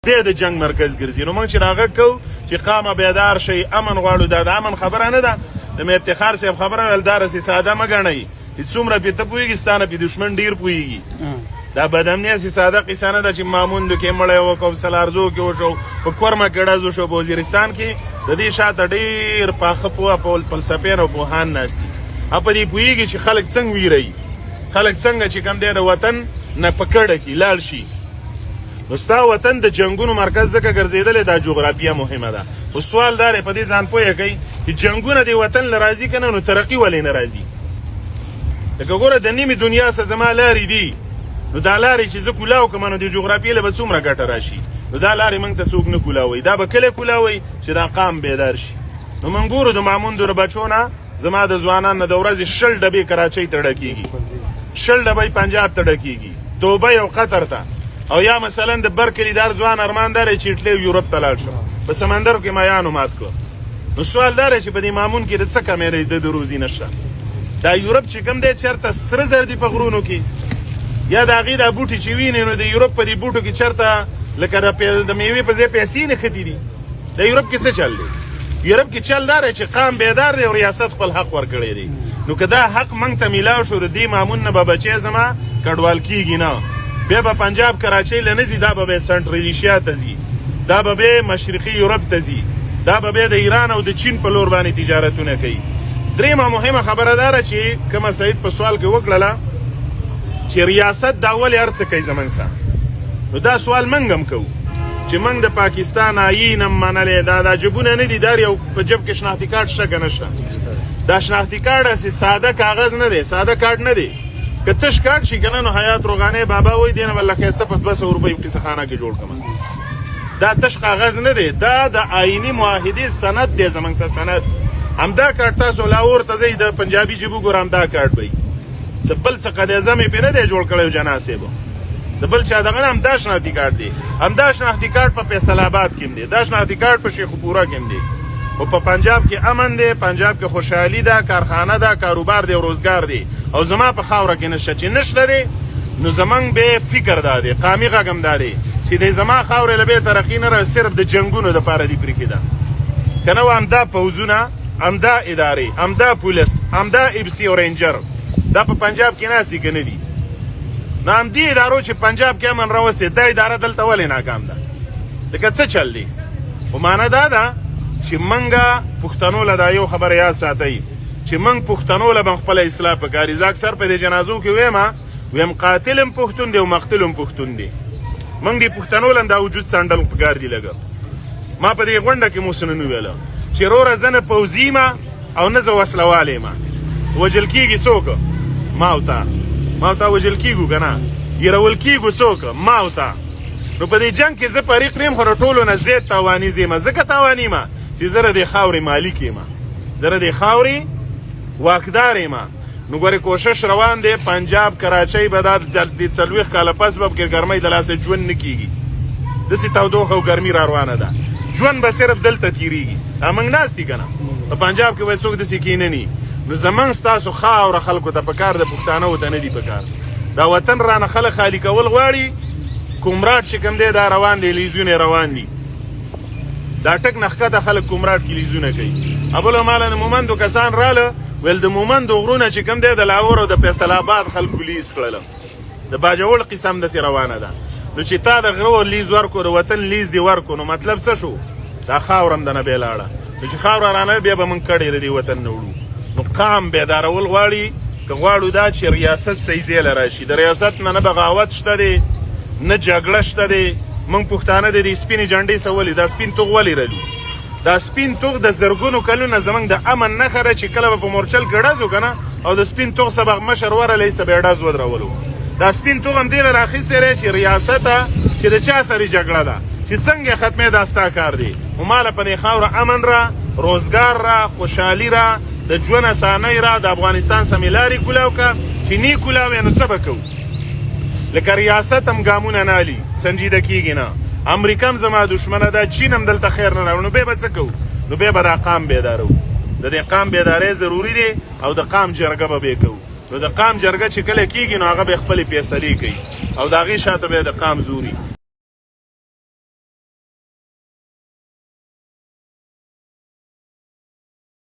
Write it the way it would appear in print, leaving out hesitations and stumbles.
بیا د جنگ مرکز ګرځي. نو موږ چې راغږ کوو چې قامه بیدار شئ، امن غواړو. دا د امن خبره نه ده، د میر افتخار صاحب خبره ویل دا رسې ساده مه ګڼئ چې څومره پې ته پوهېږي ستا نه پې دښمن ډېر پوهېږي. دا بدامني هسې ساده قصه نه ده چې ماموندو کې مړی وکړو، سلارزو کې وشو، په کورمه کې ډز وشو، په وزیرستان کې د دې شاته ډېر پاخه پوهه فلسفیان او پوهان ناست دي. په دې پوهېږي چې خلک څنګه ویروي، خلک څنګه چې کوم دی د وطن نه په کډه کې لاړ شي. نو ستا وطن د جنګونو مرکز ځکه ګرځېدلی دا جغرافیه مهمه ده. خو سوال دا دی په دې ځان پوهه کوي چې جنګونه د وطن له راځي که نه، نو ترقي ولې نه راځي؟ لکه ګوره د نیمې دنیا څه زما لارې دي، نو دا لارې چې زه کولاو کړم نو د جغرافیې له به څومره ګټه راشي؟ نو دا لارې موږ ته څوک نه کولاوی، دا به کله کولاوی چې دا قام بیدار شي. نو موږ ګورو د ماموندو د بچو نه زما د ځوانان نه د ورځې 20 ډبې کراچۍ ته ډکېږي، 20 ډبې پنجاب ته ډکېږي، دوبۍ او قطر ته. او یا مثلا د بر کلیدار ځوان ارمان داره چې ایټلی یورپ ته لاړ شو، په سمندر کې مایانو مات کړو. نو سوال دا دی چې په دې مامون کې د څه کمی دی؟ د روزي نشته. دا یورپ چې کوم دی چېرته سره زر دي په غرونو کې، یا د هغې دا بوټي چې وینې نو د یورپ په دې بوټو کې چېرته لکه د میوې په ځای پیسې نښتي دي. د یورپ کې څه چل دی؟ یورپ کې چل دا دی چې قام بیدار دی او ریاست خپل حق ورکړی دی. نو که دا حق موږ ته میلاو شو، د دې مامون نه به بچی زما کډوال کېږي نه. بیا به پنجاب کراچۍ له نه ځي، دا به سنټرل ایشیا ته ځي، دا به مشرقي یورپ ته ځي، دا به د ایران او د چین په لور باندې تجارتونه کوي. درېیمه مهمه خبره دا ده چې کومه سعید په سوال کې وکړله چې ریاست دا ولې هر څه کوي زموږ سره. نو دا سوال موږ هم کوو چې موږ د پاکستان آیین هم منلی، دا جبونه نه دي، دا یو په جب کې شناختي کارت شته که نه شته؟ دا شناختي کارت هسې ساده کاغذ نه دی، ساده کارت نه دی. که تش کارت شي که نه، نو حیات روغانۍ بابا وایي دې نه به لکه ښایسته په 200 روپیو کیسه خانه کې جوړ کړم. دا تش کاغذ نه دی، دا د آییني معاهدې سند دی زموږ سره سند. همدا کارت تاسو لاهور ته ځئ د پنجابي ژبو ګوره همدا کارت به وي. څه بل څه قدیزه مې پرې نه دی جوړ کړی جناح صاحبو، د بل چا دغه نه همدا شناختي کارت دی. همدا شناختي کارت په فیصل آباد کې هم دی، دا شناختي کارت په شیخ پورا کې هم دی. او په پنجاب کې امن دی، پنجاب کې خوشحالي ده، کارخانه ده، کاروبار دی او روزګار دی. او زما په خاوره کې نشته. چې نشته دی نو زمونږ به فکر دا دی، قامي غږ هم دا دی چې د زما خاورې له بیا ترقي نه را صرف د جنګونو دپاره دي پرېښې ده. که نه و همدا پوځونه، همدا ادارې، همدا پولیس، همدا ایبسي او رینجر دا په پنجاب کې ناستي که نه دي؟ نو همدې ادارو چې پنجاب کې امن راوستې، دا اداره دلته ولې ناکام ده؟ لکه څه چل دی؟ خو معنه دا ده چې موږ پښتنو له دا یو خبره یاد ساتئ چې موږ پښتنو له به خپل اصلاح پکار. زه اکثر په دې جنازو کې ویم قاتل هم پښتون دی او مقتل هم پښتون دی. موږ دې پښتنو له دا وجود څنډل پکار دی. لږه ما په دې غونډه کې مو څه نه ویله چې وروره زه نه پوځي یم او نه زه وسلوال یم. وژل کېږي څوک؟ ما او تا وژل کېږو که نه؟ ګیرول کېږو څوک؟ ما او تا. نو په دې جنګ کې زه فریق نه یم، خو د ټولو نه زیات تاوانیز یم. ځکه تاواني یم چې زه د دې خاورې مالک یم، زه د دې خاورې واکدار یم. نو ګورې کوشش روان دی، پنجاب کراچۍ به دا د 40 کاله پس به پکې ګرمۍ د لاسه ژوند نه کېږي. داسې تودوخه او ګرمي را روانه ده، ژوند به صرف دلته تېرېږي. دا موږ ناست دي که نه؟ په پنجاب کې باید څوک داسې کېنني. نو زموږ ستاسو خاوره خلکو ته پکار ده، پښتانهو ته نه دي پکار. دا وطن رانه خلک خالي کول غواړي. کومراټ چې کوم دی دا روان دی، لیزونه روان دي. دا ټک نه ښکته خلک کومراټ کې لیزونه کوي. بله ماله د مومندو کسان راله، ویل د مومندو غرونه چې کوم دی د لاهور او د فیصل آباد خلکو لیز کړله. د باجوړ قصه هم داسې روانه ده. نو چې تا د غره لیز ورکو، د وطن لیز دې ورکو، نو مطلب څه شو؟ دا خاوره هم دنه بې لاړه. نو چې خاوره رانه بیا به موږ کډې د دې وطن نه وړو. نو قام بیدارول غواړي که غواړو دا چې ریاست صحیح ځای له راشي. د ریاست نه بغاوت شته دی، نه جګړه شته دی. موږ پښتانه د دې سپینې جنډې څه ولې؟ دا سپین توغ ولې رلو؟ دا سپین توغ د زرګونو کلونه زموږ د امن نښه ده چې کله به په مورچل کې ډز وکړه نه، او د سپین توغ سبق مشر ورلی څه به یې ډز ودرولو. دا سپین توغ هم دې له راخیستی دی چې ریاسته چې د چا سره جګړه ده، چې څنګه ختمې دا ستا کار دی. نو ماله په دې خاوره امن را، روزګار را، خوشحالي را، د ژوند اسانۍ را، د افغانستان سمې لارې کولاو که چې نی کولاوې نو څه به کوو؟ لکه ریاست هم ګامونه نه الي، سنجیده کېږي نه. امریکا هم زما دشمنه ده، چین هم دلته خیر نه راوړي. نو بیا به څه کوو؟ نو بیا به دا قام بیدارو. د دې قام بیدارۍ ضروري دی او د قام جرګه به بیا کوو. نو د قام جرګه چې کله کېږي نو هغه به خپلې فیصلې کوي او د هغې شاته به د قام زوري.